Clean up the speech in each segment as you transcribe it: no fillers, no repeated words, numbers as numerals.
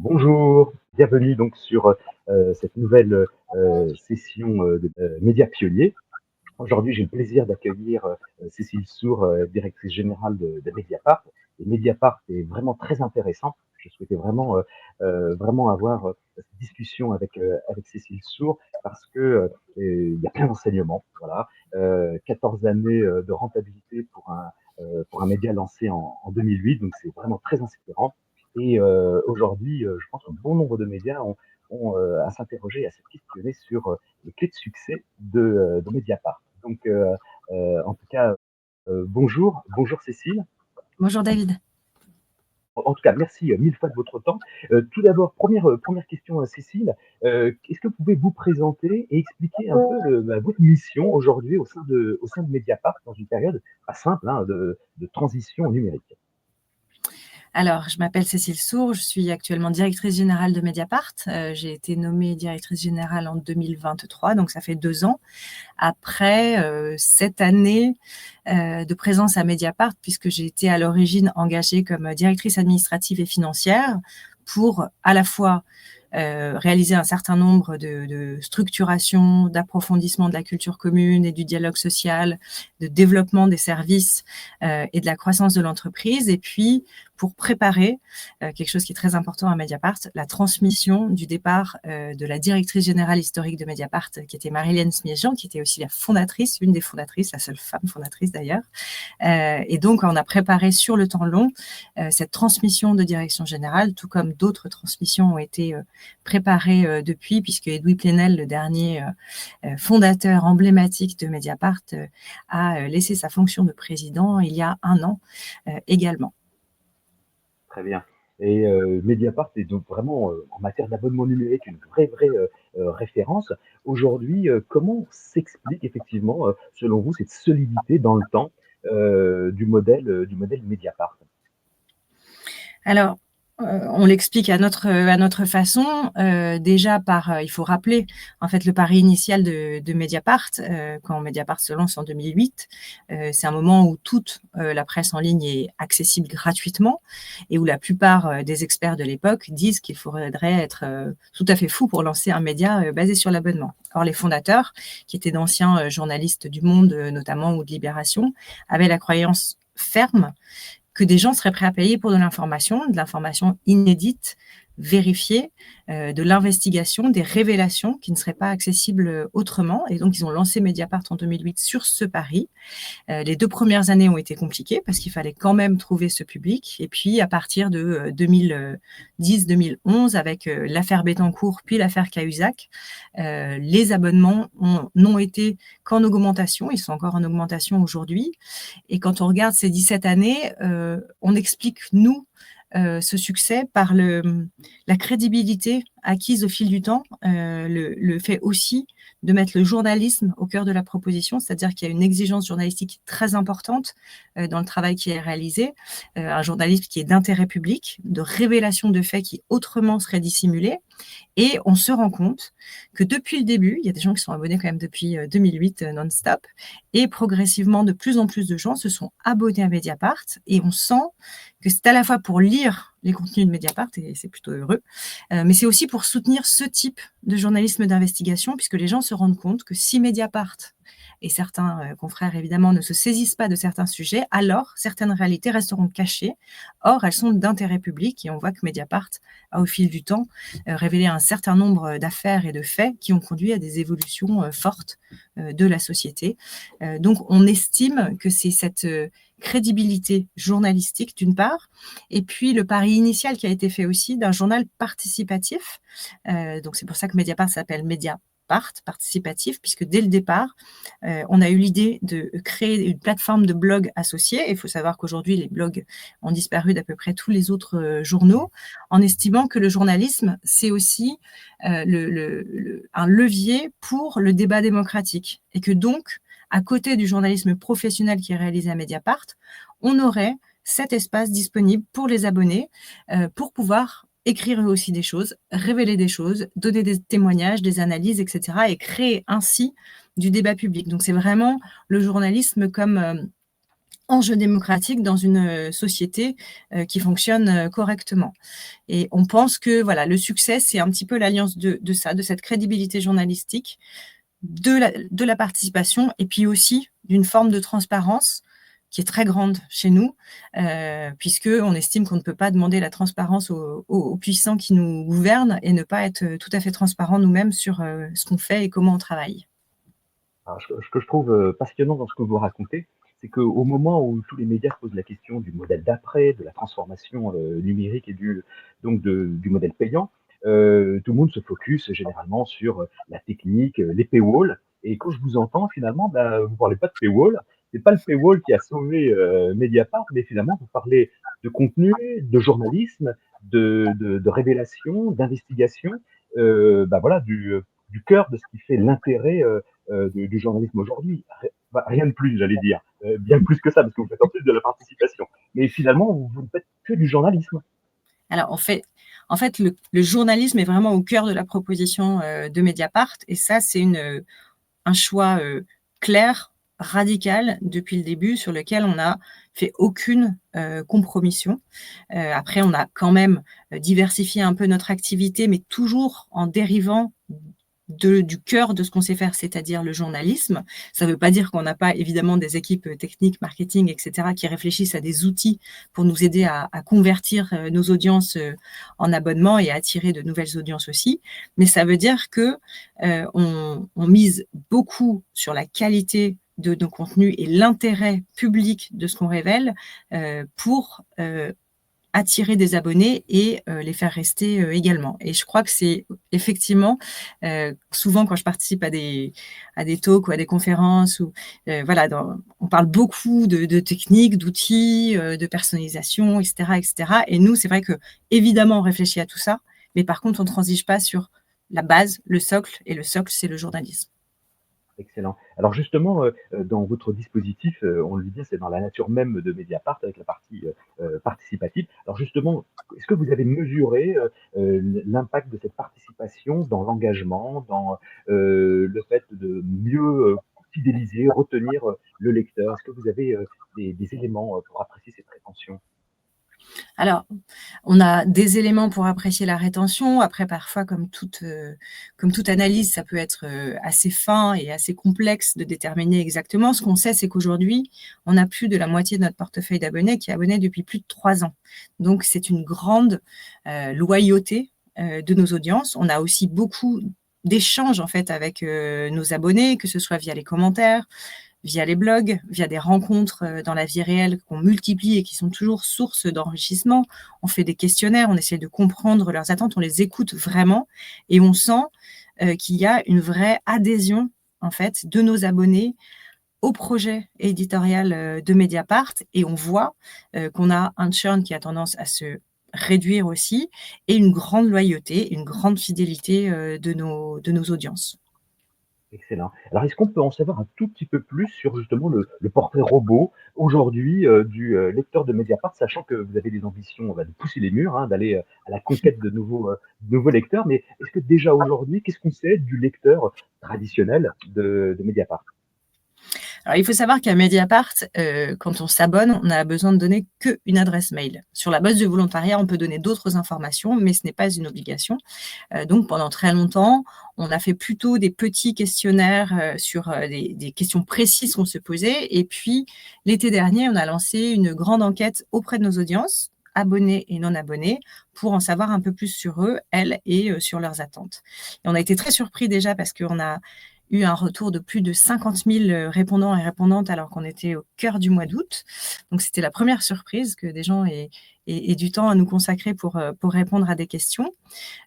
Bonjour, bienvenue donc sur cette nouvelle session de Médias Pionniers. Aujourd'hui, j'ai le plaisir d'accueillir Cécile Sour, directrice générale de Mediapart. Et Mediapart est vraiment très intéressant. Je souhaitais vraiment avoir cette discussion avec Cécile Sour parce que il y a plein d'enseignements. Voilà, 14 années de rentabilité pour un média lancé en 2008, donc c'est vraiment très inspirant. Et aujourd'hui, je pense qu'un bon nombre de médias ont à s'interroger et à se questionner sur les clés de succès de Mediapart. Donc, en tout cas, bonjour Cécile. Bonjour David. En tout cas, merci mille fois de votre temps. Tout d'abord, première question à Cécile. Est-ce que vous pouvez vous présenter et expliquer un peu votre mission aujourd'hui au sein de Mediapart dans une période pas simple hein, de transition numérique? Alors, je m'appelle Cécile Sour, je suis actuellement directrice générale de Mediapart. J'ai été nommée directrice générale en 2023, donc ça fait 2 ans. Après 7 années de présence à Mediapart, puisque j'ai été à l'origine engagée comme directrice administrative et financière pour à la fois réaliser un certain nombre de structurations, d'approfondissement de la culture commune et du dialogue social, de développement des services et de la croissance de l'entreprise. Et puis, pour préparer quelque chose qui est très important à Mediapart, la transmission du départ de la directrice générale historique de Mediapart, qui était Marie-Hélène Smiéjean, qui était aussi la fondatrice, une des fondatrices, la seule femme fondatrice d'ailleurs. Et donc, on a préparé sur le temps long cette transmission de direction générale, tout comme d'autres transmissions ont été préparées depuis, puisque Edoui Plenel, le dernier fondateur emblématique de Mediapart, a laissé sa fonction de président il y a 1 an également. Très bien. Et Mediapart est donc vraiment, en matière d'abonnement numérique, une vraie référence. Aujourd'hui, comment s'explique effectivement, selon vous, cette solidité dans le temps du modèle Mediapart? Alors, on l'explique à notre façon, déjà par, il faut rappeler, en fait, le pari initial de Mediapart, quand Mediapart se lance en 2008. C'est un moment où toute la presse en ligne est accessible gratuitement et où la plupart des experts de l'époque disent qu'il faudrait être tout à fait fou pour lancer un média basé sur l'abonnement. Or, les fondateurs, qui étaient d'anciens journalistes du Monde, notamment, ou de Libération, avaient la croyance ferme que des gens seraient prêts à payer pour de l'information inédite, vérifiée, de l'investigation, des révélations qui ne seraient pas accessibles autrement. Et donc, ils ont lancé Mediapart en 2008 sur ce pari. Les 2 premières années ont été compliquées parce qu'il fallait quand même trouver ce public. Et puis, à partir de 2010-2011, avec l'affaire Bettencourt puis l'affaire Cahuzac, les abonnements n'ont été qu'en augmentation. Ils sont encore en augmentation aujourd'hui. Et quand on regarde ces 17 années, on explique, nous, ce succès par la crédibilité acquise au fil du temps, le fait aussi de mettre le journalisme au cœur de la proposition, c'est-à-dire qu'il y a une exigence journalistique très importante dans le travail qui est réalisé, un journalisme qui est d'intérêt public, de révélation de faits qui autrement seraient dissimulés. Et on se rend compte que depuis le début, il y a des gens qui sont abonnés quand même depuis 2008 non-stop, et progressivement, de plus en plus de gens se sont abonnés à Mediapart, et on sent que c'est à la fois pour lire les contenus de Mediapart, et c'est plutôt heureux, mais c'est aussi pour soutenir ce type de journalisme d'investigation, puisque les gens se rendent compte que si Mediapart et certains confrères évidemment ne se saisissent pas de certains sujets, alors certaines réalités resteront cachées. Or, elles sont d'intérêt public, et on voit que Mediapart a au fil du temps révélé un certain nombre d'affaires et de faits qui ont conduit à des évolutions fortes de la société. Donc, on estime que c'est cette crédibilité journalistique d'une part, et puis le pari initial qui a été fait aussi d'un journal participatif. Donc c'est pour ça que Mediapart s'appelle Mediapart participatif, puisque dès le départ, on a eu l'idée de créer une plateforme de blogs associés. Il faut savoir qu'aujourd'hui, les blogs ont disparu d'à peu près tous les autres journaux, en estimant que le journalisme, c'est aussi un levier pour le débat démocratique, et que donc, à côté du journalisme professionnel qui est réalisé à Mediapart, on aurait cet espace disponible pour les abonnés, pour pouvoir écrire eux aussi des choses, révéler des choses, donner des témoignages, des analyses, etc., et créer ainsi du débat public. Donc c'est vraiment le journalisme comme enjeu démocratique dans une société qui fonctionne correctement. Et on pense que voilà, le succès, c'est un petit peu l'alliance de ça, de cette crédibilité journalistique, de la participation et puis aussi d'une forme de transparence qui est très grande chez nous, puisqu'on estime qu'on ne peut pas demander la transparence aux puissants qui nous gouvernent et ne pas être tout à fait transparent nous-mêmes sur ce qu'on fait et comment on travaille. Alors, ce que je trouve passionnant dans ce que vous racontez, c'est qu'au moment où tous les médias se posent la question du modèle d'après, de la transformation numérique et du modèle payant, tout le monde se focus généralement sur la technique, les paywalls. Et quand je vous entends, finalement, bah, vous parlez pas de paywall. C'est pas le paywall qui a sauvé Mediapart, mais finalement, vous parlez de contenu, de journalisme, de révélation, d'investigation, bah voilà, du cœur de ce qui fait l'intérêt du journalisme aujourd'hui. Rien de plus, j'allais dire. Bien plus que ça, parce que vous faites en plus de la participation. Mais finalement, vous ne faites que du journalisme. Alors, en fait le journalisme est vraiment au cœur de la proposition de Mediapart. Et ça, c'est un choix clair, radical depuis le début, sur lequel on n'a fait aucune compromission. Après, on a quand même diversifié un peu notre activité, mais toujours en dérivant du cœur de ce qu'on sait faire, c'est-à-dire le journalisme. Ça ne veut pas dire qu'on n'a pas évidemment des équipes techniques, marketing, etc., qui réfléchissent à des outils pour nous aider à convertir nos audiences en abonnements et à attirer de nouvelles audiences aussi. Mais ça veut dire que on mise beaucoup sur la qualité de nos contenus et l'intérêt public de ce qu'on révèle pour attirer des abonnés et les faire rester également. Et je crois que c'est effectivement, souvent quand je participe à des talks ou à des conférences, voilà, on parle beaucoup de techniques, d'outils, de personnalisation, etc., etc. Et nous, c'est vrai que évidemment, on réfléchit à tout ça, mais par contre, on ne transige pas sur la base, le socle, et le socle, c'est le journalisme. Excellent. Alors justement, dans votre dispositif, on le dit bien, c'est dans la nature même de Mediapart avec la partie participative. Alors justement, est-ce que vous avez mesuré l'impact de cette participation dans l'engagement, dans le fait de mieux fidéliser, retenir le lecteur? Est-ce que vous avez des éléments pour apprécier cette rétention? Alors, on a des éléments pour apprécier la rétention. Après, parfois, comme toute analyse, ça peut être assez fin et assez complexe de déterminer exactement. Ce qu'on sait, c'est qu'aujourd'hui, on a plus de la moitié de notre portefeuille d'abonnés qui est abonné depuis plus de 3 ans. Donc, c'est une grande loyauté de nos audiences. On a aussi beaucoup d'échanges en fait avec nos abonnés, que ce soit via les commentaires, via les blogs, via des rencontres dans la vie réelle qu'on multiplie et qui sont toujours source d'enrichissement. On fait des questionnaires, on essaie de comprendre leurs attentes, on les écoute vraiment et on sent qu'il y a une vraie adhésion en fait de nos abonnés au projet éditorial de Mediapart et on voit qu'on a un churn qui a tendance à se réduire aussi et une grande loyauté, une grande fidélité de nos audiences. Excellent. Alors, est-ce qu'on peut en savoir un tout petit peu plus sur justement le portrait robot aujourd'hui du lecteur de Mediapart, sachant que vous avez des ambitions de pousser les murs, hein, d'aller à la conquête de nouveaux lecteurs, mais est-ce que déjà aujourd'hui, qu'est-ce qu'on sait du lecteur traditionnel de Mediapart? Alors, il faut savoir qu'à Mediapart, quand on s'abonne, on a besoin de donner qu'une adresse mail. Sur la base du volontariat, on peut donner d'autres informations, mais ce n'est pas une obligation. Donc, pendant très longtemps, on a fait plutôt des petits questionnaires sur des questions précises qu'on se posait. Et puis, l'été dernier, on a lancé une grande enquête auprès de nos audiences, abonnés et non abonnés, pour en savoir un peu plus sur eux, elles, et sur leurs attentes. Et on a été très surpris déjà parce qu'on a eu un retour de plus de 50 000 répondants et répondantes alors qu'on était au cœur du mois d'août. Donc, c'était la première surprise que des gens aient du temps à nous consacrer pour répondre à des questions.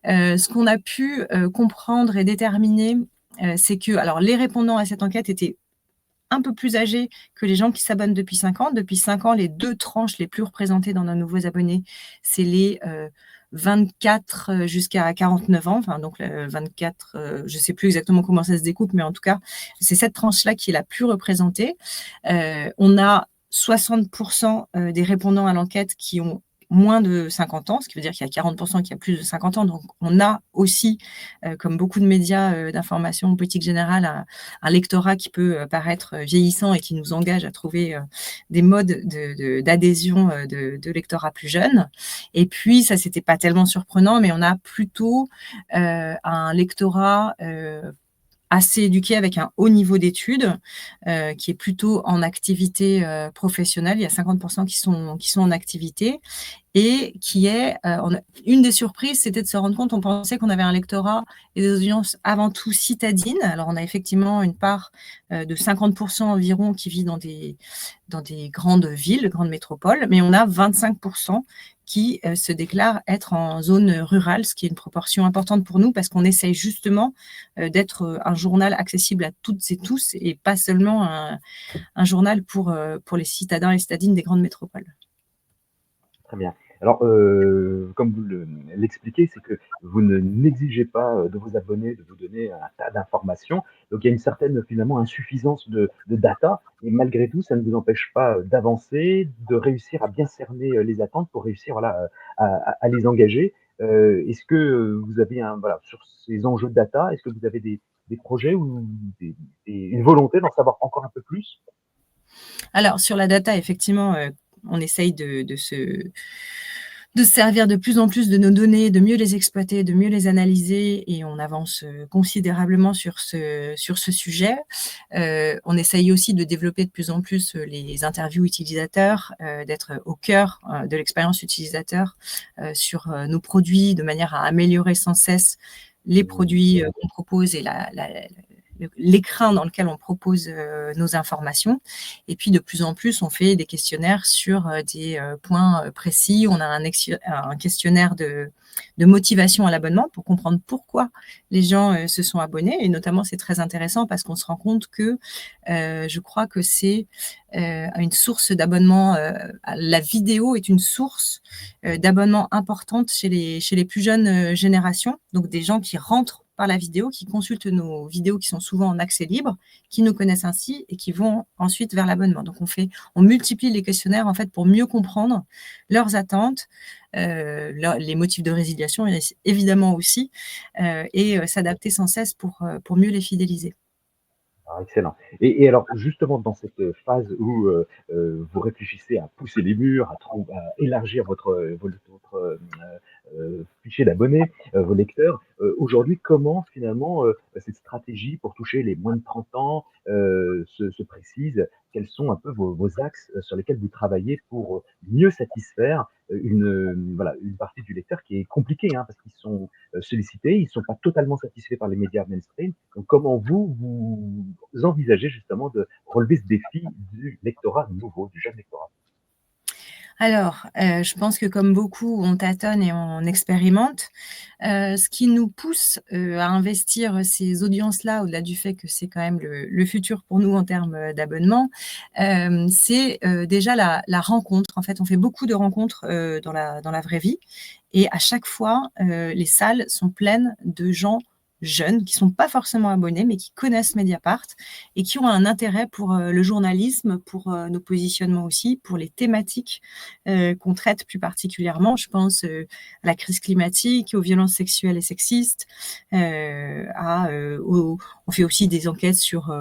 Ce qu'on a pu comprendre et déterminer, c'est que alors, les répondants à cette enquête étaient un peu plus âgés que les gens qui s'abonnent depuis 5 ans. Depuis 5 ans, les 2 tranches les plus représentées dans nos nouveaux abonnés, c'est les 24 jusqu'à 49 ans, enfin donc 24, je ne sais plus exactement comment ça se découpe, mais en tout cas, c'est cette tranche-là qui est la plus représentée. On a 60% des répondants à l'enquête qui ont moins de 50 ans, ce qui veut dire qu'il y a 40% qui a plus de 50 ans. Donc, on a aussi, comme beaucoup de médias d'information politique générale, un lectorat qui peut paraître vieillissant et qui nous engage à trouver des modes d'adhésion de lectorat plus jeunes. Et puis, ça, c'était pas tellement surprenant, mais on a plutôt un lectorat assez éduqué avec un haut niveau d'études, qui est plutôt en activité professionnelle. Il y a 50% qui sont en activité et qui est, une des surprises, c'était de se rendre compte, on pensait qu'on avait un lectorat et des audiences avant tout citadines. Alors, on a effectivement une part de 50% environ qui vit dans des grandes villes, grandes métropoles, mais on a 25% qui se déclarent être en zone rurale, ce qui est une proportion importante pour nous parce qu'on essaye justement d'être un journal accessible à toutes et tous et pas seulement un journal pour les citadins et citadines des grandes métropoles. Très bien. Alors, comme vous l'expliquez, c'est que vous n'exigez pas de vos abonnés de vous donner un tas d'informations. Donc, il y a une certaine, finalement, insuffisance de data. Et malgré tout, ça ne vous empêche pas d'avancer, de réussir à bien cerner les attentes pour réussir voilà, à les engager. Est-ce que vous avez voilà, sur ces enjeux de data, est-ce que vous avez des projets ou une volonté d'en savoir encore un peu plus? Alors, sur la data, effectivement, on essaye de se servir de plus en plus de nos données, de mieux les exploiter, de mieux les analyser et on avance considérablement sur ce sujet. On essaye aussi de développer de plus en plus les interviews utilisateurs, d'être au cœur de l'expérience utilisateur sur nos produits, de manière à améliorer sans cesse les produits qu'on propose et l'écrin dans lequel on propose nos informations. Et puis, de plus en plus, on fait des questionnaires sur des points précis. On a un questionnaire de motivation à l'abonnement pour comprendre pourquoi les gens se sont abonnés. Et notamment, c'est très intéressant parce qu'on se rend compte que je crois que c'est une source d'abonnement. La vidéo est une source d'abonnement importante chez les plus jeunes générations. Donc, des gens qui rentrent par la vidéo, qui consultent nos vidéos qui sont souvent en accès libre, qui nous connaissent ainsi et qui vont ensuite vers l'abonnement. Donc, on multiplie les questionnaires en fait pour mieux comprendre leurs attentes, les motifs de résiliation évidemment aussi, et s'adapter sans cesse pour mieux les fidéliser. Ah, excellent. Et alors, justement, dans cette phase où vous réfléchissez à pousser les murs, à élargir votre fichier d'abonnés, vos lecteurs, aujourd'hui, comment finalement cette stratégie pour toucher les moins de 30 ans se précise? Quels sont un peu vos axes sur lesquels vous travaillez pour mieux satisfaire voilà, une partie du lecteur qui est compliquée, hein, parce qu'ils sont sollicités, ils ne sont pas totalement satisfaits par les médias mainstream. Donc, comment vous envisagez justement de relever ce défi du lectorat nouveau, du jeune lectorat? Alors, je pense que comme beaucoup, on tâtonne et on expérimente. Ce qui nous pousse, à investir ces audiences-là, au-delà du fait que c'est quand même le futur pour nous en termes d'abonnement, c'est, déjà la rencontre. En fait, on fait beaucoup de rencontres, dans la vraie vie et à chaque fois, les salles sont pleines de gens jeunes qui sont pas forcément abonnés, mais qui connaissent Mediapart et qui ont un intérêt pour, le journalisme, pour, nos positionnements aussi, pour les thématiques, qu'on traite plus particulièrement. Je pense, à la crise climatique, aux violences sexuelles et sexistes, on fait aussi des enquêtes sur,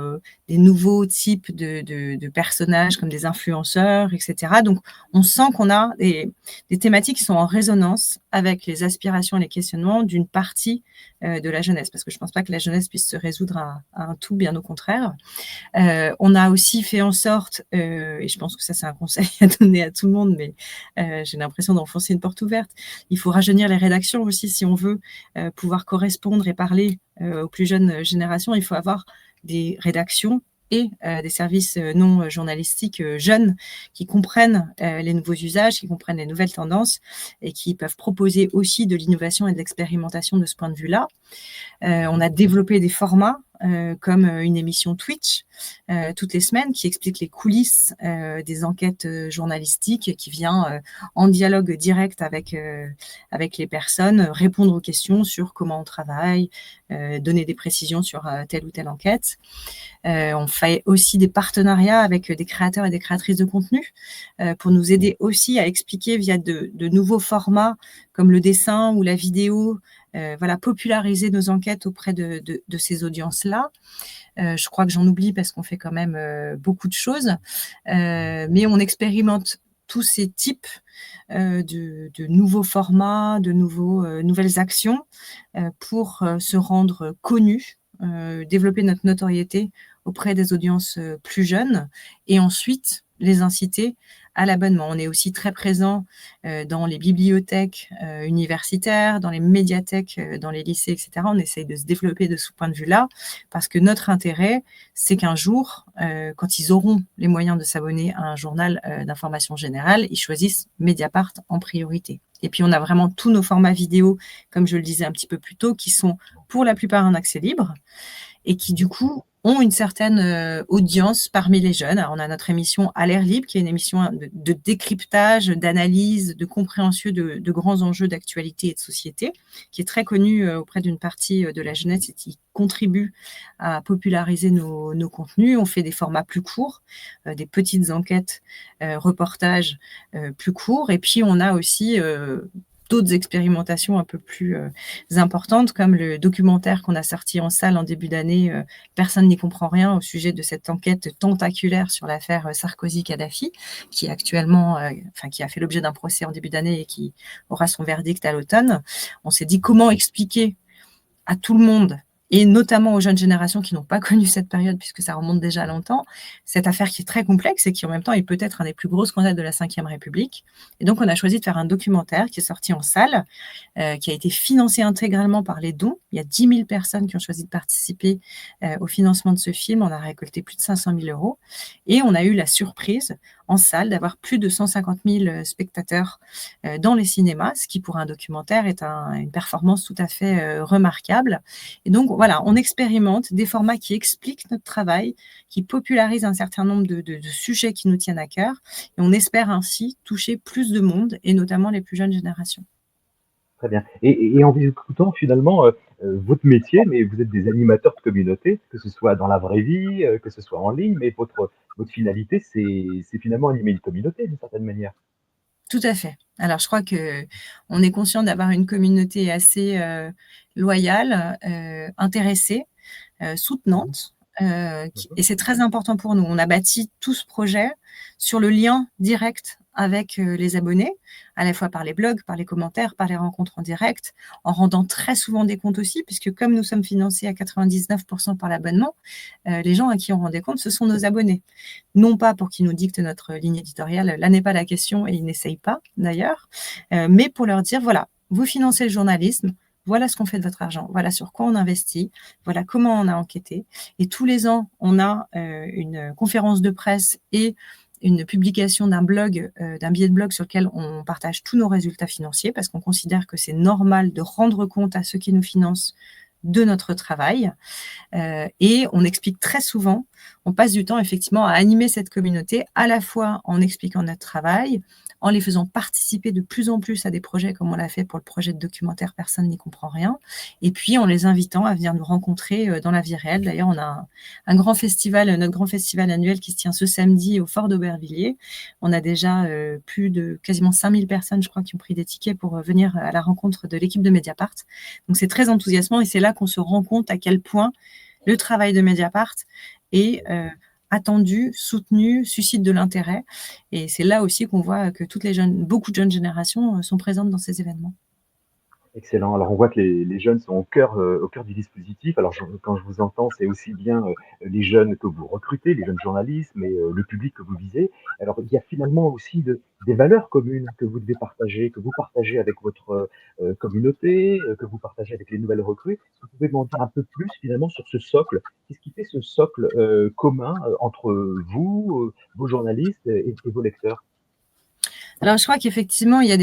des nouveaux types de personnages comme des influenceurs et cetera. Donc on sent qu'on a des thématiques qui sont en résonance avec les aspirations et les questionnements d'une partie, de la jeunesse. Parce que je pense pas que la jeunesse puisse se résoudre à un tout, bien au contraire. On a aussi fait en sorte, et je pense que ça c'est un conseil à donner à tout le monde, mais j'ai l'impression d'enfoncer une porte ouverte. Il faut rajeunir les rédactions aussi si on veut pouvoir correspondre et parler aux plus jeunes générations. Il faut avoir des rédactions et des services non journalistiques jeunes qui comprennent les nouveaux usages, qui comprennent les nouvelles tendances et qui peuvent proposer aussi de l'innovation et de l'expérimentation de ce point de vue-là. On a développé des formats comme une émission Twitch toutes les semaines qui explique les coulisses des enquêtes journalistiques, qui vient en dialogue direct avec les personnes, répondre aux questions sur comment on travaille, donner des précisions sur telle ou telle enquête. On fait aussi des partenariats avec des créateurs et des créatrices de contenu pour nous aider aussi à expliquer via de nouveaux formats comme le dessin ou la vidéo, populariser nos enquêtes auprès de ces audiences-là. Je crois que j'en oublie parce qu'on fait quand même beaucoup de choses, mais on expérimente tous ces types de nouveaux formats, de nouvelles actions pour se rendre connus, développer notre notoriété auprès des audiences plus jeunes et ensuite les inciter à l'abonnement. On est aussi très présent dans les bibliothèques universitaires, dans les médiathèques, dans les lycées, etc. On essaye de se développer de ce point de vue-là parce que notre intérêt, c'est qu'un jour, quand ils auront les moyens de s'abonner à un journal d'information générale, ils choisissent Mediapart en priorité. Et puis, on a vraiment tous nos formats vidéo, comme je le disais un petit peu plus tôt, qui sont pour la plupart en accès libre et qui, du coup, ont une certaine audience parmi les jeunes. Alors, on a notre émission À l'air libre, qui est une émission de décryptage, d'analyse, de compréhension de grands enjeux d'actualité et de société, qui est très connue auprès d'une partie de la jeunesse et qui contribue à populariser nos contenus. On fait des formats plus courts, des petites enquêtes, reportages plus courts. Et puis, on a aussi d'autres expérimentations un peu plus importantes, comme le documentaire qu'on a sorti en salle en début d'année, Personne n'y comprend rien, au sujet de cette enquête tentaculaire sur l'affaire Sarkozy-Kadhafi, qui est actuellement, qui a fait l'objet d'un procès en début d'année et qui aura son verdict à l'automne. On s'est dit comment expliquer à tout le monde, et notamment aux jeunes générations qui n'ont pas connu cette période, puisque ça remonte déjà longtemps, cette affaire qui est très complexe et qui en même temps est peut-être un des plus gros scandales de la Ve République. Et donc on a choisi de faire un documentaire qui est sorti en salle, qui a été financé intégralement par les dons. Il y a 10 000 personnes qui ont choisi de participer au financement de ce film. On a récolté plus de 500 000 euros. Et on a eu la surprise en salle d'avoir plus de 150 000 spectateurs dans les cinémas, ce qui pour un documentaire est une performance tout à fait remarquable. Et donc voilà, on expérimente des formats qui expliquent notre travail, qui popularisent un certain nombre de sujets qui nous tiennent à cœur, et on espère ainsi toucher plus de monde, et notamment les plus jeunes générations. Très bien. Et en vous écoutant, finalement, votre métier, mais vous êtes des animateurs de communauté, que ce soit dans la vraie vie, que ce soit en ligne, mais votre finalité, c'est finalement animer une communauté d'une certaine manière. Tout à fait. Alors, je crois qu'on est conscient d'avoir une communauté assez loyale, intéressée, Mhm, soutenante, mhm. et c'est très important pour nous. On a bâti tout ce projet sur le lien direct avec les abonnés, à la fois par les blogs, par les commentaires, par les rencontres en direct, en rendant très souvent des comptes aussi, puisque comme nous sommes financés à 99% par l'abonnement, les gens à qui on rend des comptes, ce sont nos abonnés. Non pas pour qu'ils nous dictent notre ligne éditoriale, là n'est pas la question et ils n'essayent pas d'ailleurs, mais pour leur dire, voilà, vous financez le journalisme, voilà ce qu'on fait de votre argent, voilà sur quoi on investit, voilà comment on a enquêté. Et tous les ans, on a une conférence de presse et une publication d'un blog, d'un billet de blog sur lequel on partage tous nos résultats financiers parce qu'on considère que c'est normal de rendre compte à ceux qui nous financent de notre travail. Et on explique très souvent, on passe du temps effectivement à animer cette communauté, à la fois en expliquant notre travail, en les faisant participer de plus en plus à des projets comme on l'a fait pour le projet de documentaire Personne n'y comprend rien, et puis en les invitant à venir nous rencontrer dans la vie réelle. D'ailleurs, on a un grand festival, notre grand festival annuel qui se tient ce samedi au Fort d'Aubervilliers. On a déjà plus de quasiment 5000 personnes, je crois, qui ont pris des tickets pour venir à la rencontre de l'équipe de Mediapart. Donc c'est très enthousiasmant et c'est là qu'on se rend compte à quel point le travail de Mediapart est attendu, soutenu, suscite de l'intérêt. Et c'est là aussi qu'on voit que beaucoup de jeunes générations sont présentes dans ces événements. Excellent. Alors, on voit que les jeunes sont au cœur du dispositif. Alors, quand je vous entends, c'est aussi bien les jeunes que vous recrutez, les jeunes journalistes, mais le public que vous visez. Alors, il y a finalement aussi des valeurs communes que vous devez partager, que vous partagez avec votre communauté, que vous partagez avec les nouvelles recrues. Est-ce que vous pouvez m'en dire un peu plus finalement sur ce socle? Qu'est-ce qui fait ce socle commun entre vous, vos journalistes et vos lecteurs? Alors, je crois qu'effectivement, il y a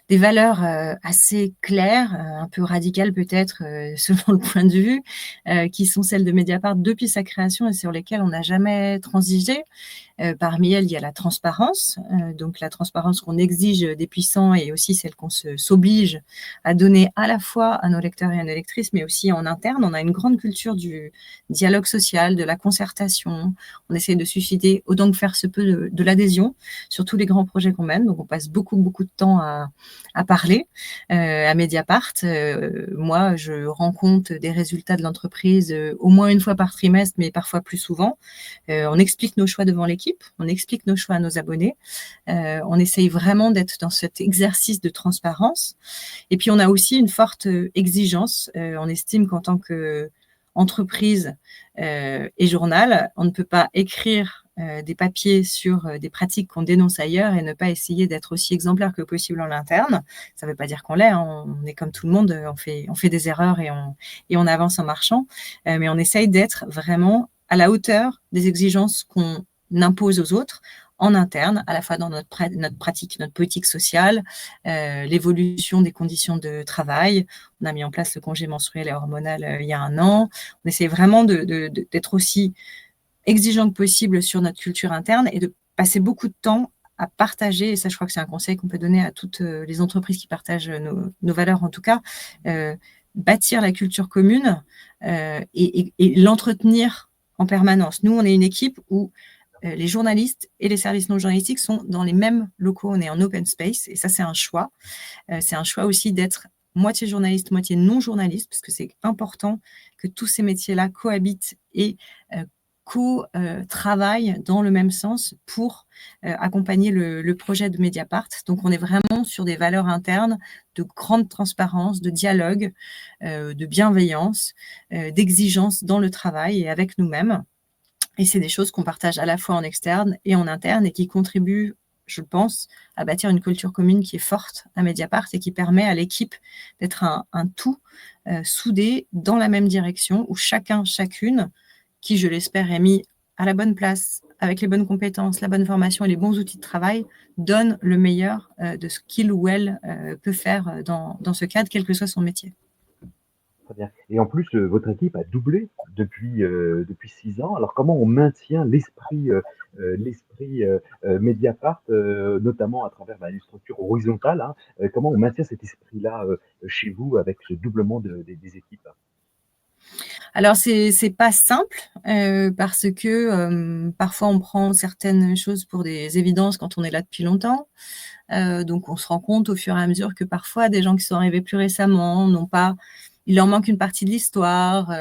des valeurs assez claires, un peu radicales peut-être selon le point de vue, qui sont celles de Mediapart depuis sa création et sur lesquelles on n'a jamais transigé. Parmi elles, il y a la transparence, donc la transparence qu'on exige des puissants et aussi celle qu'on s'oblige à donner à la fois à nos lecteurs et à nos lectrices, mais aussi en interne. On a une grande culture du dialogue social, de la concertation. On essaie de susciter autant que faire se peut de l'adhésion sur tous les grands projets qu'on mène. Donc on passe beaucoup de temps à parler à Mediapart. Moi, je rends compte des résultats de l'entreprise au moins une fois par trimestre, mais parfois plus souvent. On explique nos choix devant l'équipe, on explique nos choix à nos abonnés. On essaye vraiment d'être dans cet exercice de transparence. Et puis, on a aussi une forte exigence. On estime qu'en tant qu'entreprise et journal, on ne peut pas écrire des papiers sur des pratiques qu'on dénonce ailleurs et ne pas essayer d'être aussi exemplaire que possible en interne. Ça ne veut pas dire qu'on l'est, hein. On est comme tout le monde, on fait des erreurs et on avance en marchant, mais on essaye d'être vraiment à la hauteur des exigences qu'on impose aux autres en interne, à la fois dans notre pratique, notre politique sociale, l'évolution des conditions de travail. On a mis en place le congé menstruel et hormonal il y a 1 an. On essaie vraiment d'être aussi exigeant que possible sur notre culture interne et de passer beaucoup de temps à partager, et ça je crois que c'est un conseil qu'on peut donner à toutes les entreprises qui partagent nos valeurs en tout cas, bâtir la culture commune et l'entretenir en permanence. Nous, on est une équipe où les journalistes et les services non journalistiques sont dans les mêmes locaux, on est en open space, et ça c'est un choix. C'est un choix aussi d'être moitié journaliste, moitié non journaliste, parce que c'est important que tous ces métiers-là cohabitent et co-travaillent dans le même sens pour accompagner le projet de Mediapart. Donc on est vraiment sur des valeurs internes de grande transparence, de dialogue, de bienveillance, d'exigence dans le travail et avec nous-mêmes. Et c'est des choses qu'on partage à la fois en externe et en interne et qui contribuent, je pense, à bâtir une culture commune qui est forte à Mediapart et qui permet à l'équipe d'être un tout soudé dans la même direction où chacun, chacune, qui, je l'espère, est mis à la bonne place, avec les bonnes compétences, la bonne formation et les bons outils de travail, donne le meilleur de ce qu'il ou elle peut faire dans ce cadre, quel que soit son métier. Très bien. Et en plus, votre équipe a doublé depuis 6 ans. Alors comment on maintient l'esprit Mediapart, notamment à travers une structure horizontale, hein, comment on maintient cet esprit-là chez vous avec ce doublement des équipes? Alors c'est pas simple parce que parfois on prend certaines choses pour des évidences quand on est là depuis longtemps. Donc on se rend compte au fur et à mesure que parfois des gens qui sont arrivés plus récemment n'ont pas, il leur manque une partie de l'histoire,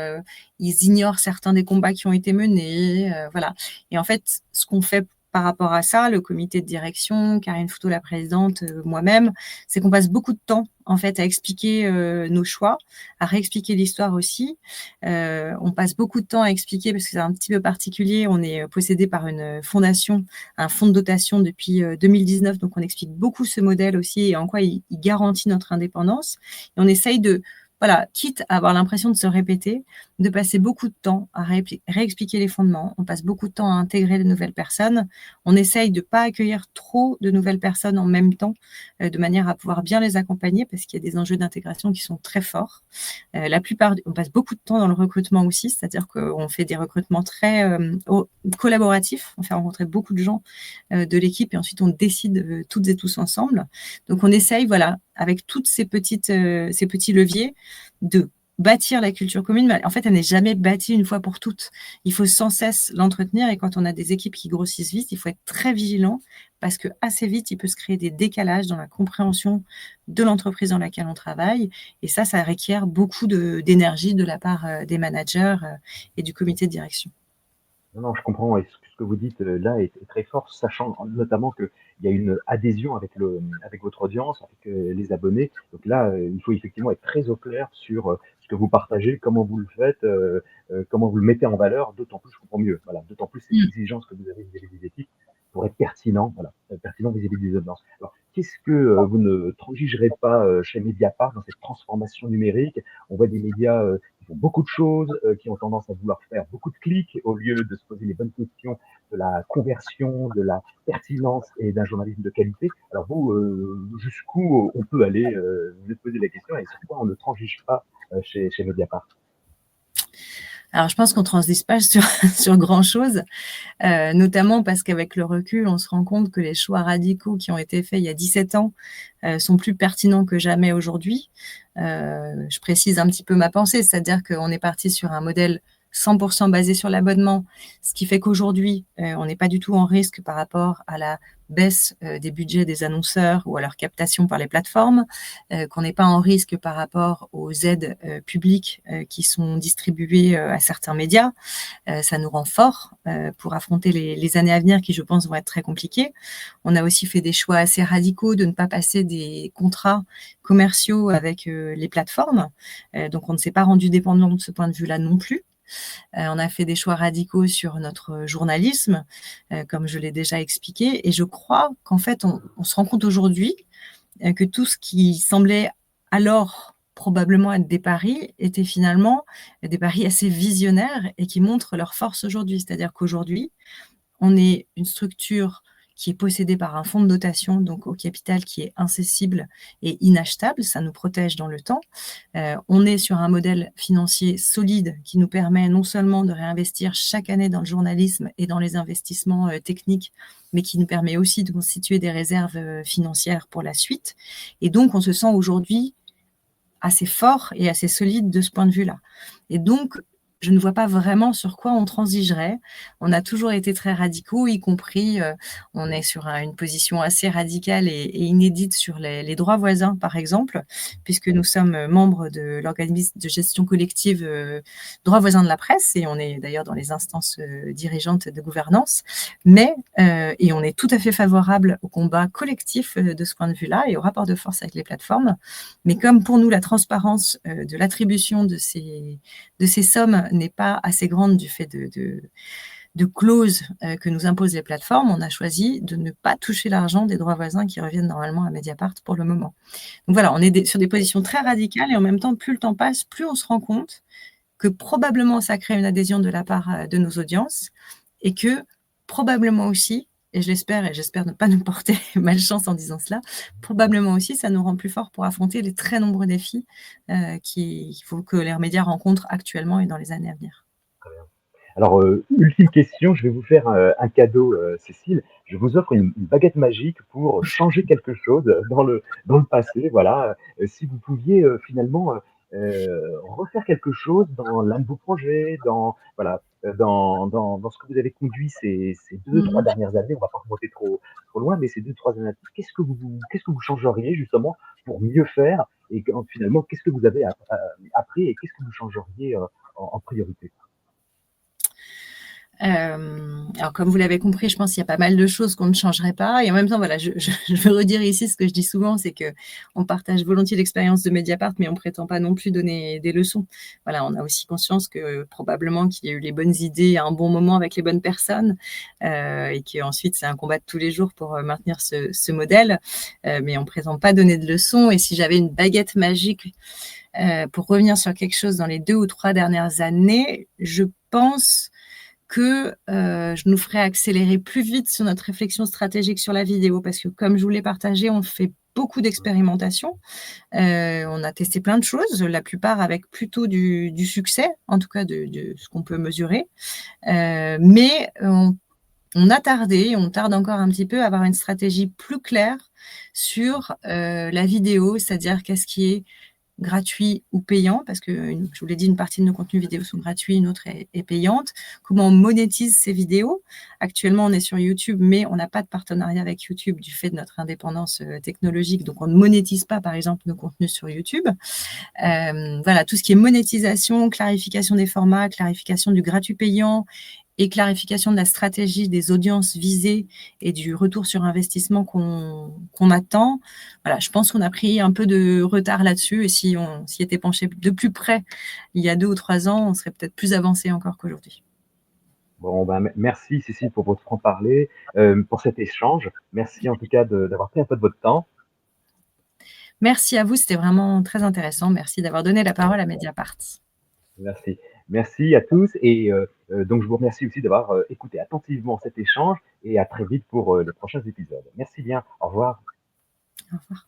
ils ignorent certains des combats qui ont été menés, voilà. Et en fait, ce qu'on fait par rapport à ça, le comité de direction, Karine Fouteau, la présidente, moi-même, c'est qu'on passe beaucoup de temps en fait à expliquer nos choix, à réexpliquer l'histoire aussi. On passe beaucoup de temps à expliquer parce que c'est un petit peu particulier. On est possédé par une fondation, un fonds de dotation depuis 2019, donc on explique beaucoup ce modèle aussi et en quoi il garantit notre indépendance. Et on essaye de, voilà, quitte à avoir l'impression de se répéter, de passer beaucoup de temps à réexpliquer les fondements. On passe beaucoup de temps à intégrer de nouvelles personnes. On essaye de ne pas accueillir trop de nouvelles personnes en même temps, de manière à pouvoir bien les accompagner parce qu'il y a des enjeux d'intégration qui sont très forts. On passe beaucoup de temps dans le recrutement aussi, c'est-à-dire qu'on fait des recrutements très collaboratifs. On fait rencontrer beaucoup de gens de l'équipe et ensuite on décide toutes et tous ensemble. Donc on essaye, voilà, avec toutes ces petits leviers, de bâtir la culture commune. Mais en fait, elle n'est jamais bâtie une fois pour toutes. Il faut sans cesse l'entretenir et quand on a des équipes qui grossissent vite, il faut être très vigilant parce que assez vite, il peut se créer des décalages dans la compréhension de l'entreprise dans laquelle on travaille. Et ça requiert beaucoup d'énergie de la part des managers et du comité de direction. Non, non, je comprends. Et ce que vous dites là est très fort, sachant notamment qu'il y a une adhésion avec votre audience, avec les abonnés. Donc là, il faut effectivement être très au clair sur ce que vous partagez, comment vous le faites, comment vous le mettez en valeur. D'autant plus, je comprends mieux. Voilà, d'autant plus cette exigence que vous avez vis-à-vis des équipes pour être pertinent, voilà, pertinent vis-à-vis des audiences. Alors, qu'est-ce que vous ne transigerez pas chez Mediapart dans cette transformation numérique? On voit des médias qui qui font beaucoup de choses, qui ont tendance à vouloir faire beaucoup de clics au lieu de se poser les bonnes questions de la conversion, de la pertinence et d'un journalisme de qualité. Alors vous, jusqu'où on peut aller, vous êtes posé la question et sur quoi on ne transige pas chez Mediapart? Alors, je pense qu'on ne transige pas sur, sur grand-chose, notamment parce qu'avec le recul, on se rend compte que les choix radicaux qui ont été faits il y a 17 ans sont plus pertinents que jamais aujourd'hui. Je précise un petit peu ma pensée, c'est-à-dire qu'on est parti sur un modèle 100% basé sur l'abonnement, ce qui fait qu'aujourd'hui, on n'est pas du tout en risque par rapport à la baisse des budgets des annonceurs ou à leur captation par les plateformes, qu'on n'est pas en risque par rapport aux aides publiques qui sont distribuées à certains médias. Ça nous rend forts pour affronter les années à venir qui, je pense, vont être très compliquées. On a aussi fait des choix assez radicaux de ne pas passer des contrats commerciaux avec les plateformes. Donc, on ne s'est pas rendu dépendant de ce point de vue-là non plus. On a fait des choix radicaux sur notre journalisme, comme je l'ai déjà expliqué. Et je crois qu'en fait, on se rend compte aujourd'hui que tout ce qui semblait alors probablement être des paris étaient finalement des paris assez visionnaires et qui montrent leur force aujourd'hui. C'est-à-dire qu'aujourd'hui, on est une structure qui est possédée par un fonds de dotation, donc au capital qui est incessible et inachetable, ça nous protège dans le temps. On est sur un modèle financier solide qui nous permet non seulement de réinvestir chaque année dans le journalisme et dans les investissements techniques, mais qui nous permet aussi de constituer des réserves financières pour la suite. Et donc, on se sent aujourd'hui assez fort et assez solide de ce point de vue-là. Et donc, je ne vois pas vraiment sur quoi on transigerait. On a toujours été très radicaux, y compris, on est sur une position assez radicale et inédite sur les droits voisins, par exemple, puisque nous sommes membres de l'organisme de gestion collective droits voisins de la presse, et on est d'ailleurs dans les instances dirigeantes de gouvernance. Mais, et on est tout à fait favorable au combat collectif de ce point de vue-là et au rapport de force avec les plateformes. Mais comme pour nous, la transparence de l'attribution de ces sommes n'est pas assez grande du fait de clauses que nous imposent les plateformes, on a choisi de ne pas toucher l'argent des droits voisins qui reviennent normalement à Mediapart pour le moment. Donc voilà, on est sur des positions très radicales et en même temps, plus le temps passe, plus on se rend compte que probablement ça crée une adhésion de la part de nos audiences et que probablement aussi, et je l'espère, et j'espère ne pas nous porter malchance en disant cela, probablement aussi ça nous rend plus forts pour affronter les très nombreux défis qu'il faut que les médias rencontrent actuellement et dans les années à venir. Alors, ultime question, je vais vous faire un cadeau, Cécile. Je vous offre une baguette magique pour changer quelque chose dans le passé. Voilà, si vous pouviez finalement refaire quelque chose dans l'un de vos projets, dans voilà, dans ce que vous avez conduit ces 2-3 Mhm. dernières années, on va pas remonter trop loin, mais ces 2-3 années, qu'est-ce que vous changeriez justement pour mieux faire et finalement qu'est-ce que vous avez appris et qu'est-ce que vous changeriez en priorité? Alors comme vous l'avez compris, je pense qu'il y a pas mal de choses qu'on ne changerait pas et en même temps, voilà, je veux redire ici ce que je dis souvent, c'est qu'on partage volontiers l'expérience de Mediapart, mais on prétend pas non plus donner des leçons. Voilà, on a aussi conscience que probablement qu'il y a eu les bonnes idées à un bon moment avec les bonnes personnes et qu'ensuite c'est un combat de tous les jours pour maintenir ce modèle, mais on prétend pas donner de leçons et si j'avais une baguette magique pour revenir sur quelque chose dans les 2 ou 3 dernières années, je pense que je nous ferai accélérer plus vite sur notre réflexion stratégique sur la vidéo parce que comme je vous l'ai partagé, on fait beaucoup d'expérimentations. On a testé plein de choses, la plupart avec plutôt du succès, en tout cas de ce qu'on peut mesurer. Mais on a tardé, on tarde encore un petit peu à avoir une stratégie plus claire sur la vidéo, c'est-à-dire qu'est-ce qui est gratuit ou payant, parce que je vous l'ai dit, une partie de nos contenus vidéo sont gratuits, une autre est payante. Comment on monétise ces vidéos? Actuellement, on est sur YouTube, mais on n'a pas de partenariat avec YouTube du fait de notre indépendance technologique, donc on ne monétise pas, par exemple, nos contenus sur YouTube. Voilà, tout ce qui est monétisation, clarification des formats, clarification du gratuit payant et clarification de la stratégie des audiences visées et du retour sur investissement qu'on attend. Voilà, je pense qu'on a pris un peu de retard là-dessus et si on s'y était penché de plus près il y a 2 ou 3 ans, on serait peut-être plus avancé encore qu'aujourd'hui. Bon, ben, merci Cécile pour votre franc-parler, pour cet échange. Merci en tout cas d'avoir pris un peu de votre temps. Merci à vous, c'était vraiment très intéressant. Merci d'avoir donné la parole à Mediapart. Merci. Merci à tous et donc je vous remercie aussi d'avoir écouté attentivement cet échange et à très vite pour les prochains épisodes. Merci bien. Au revoir. Au revoir.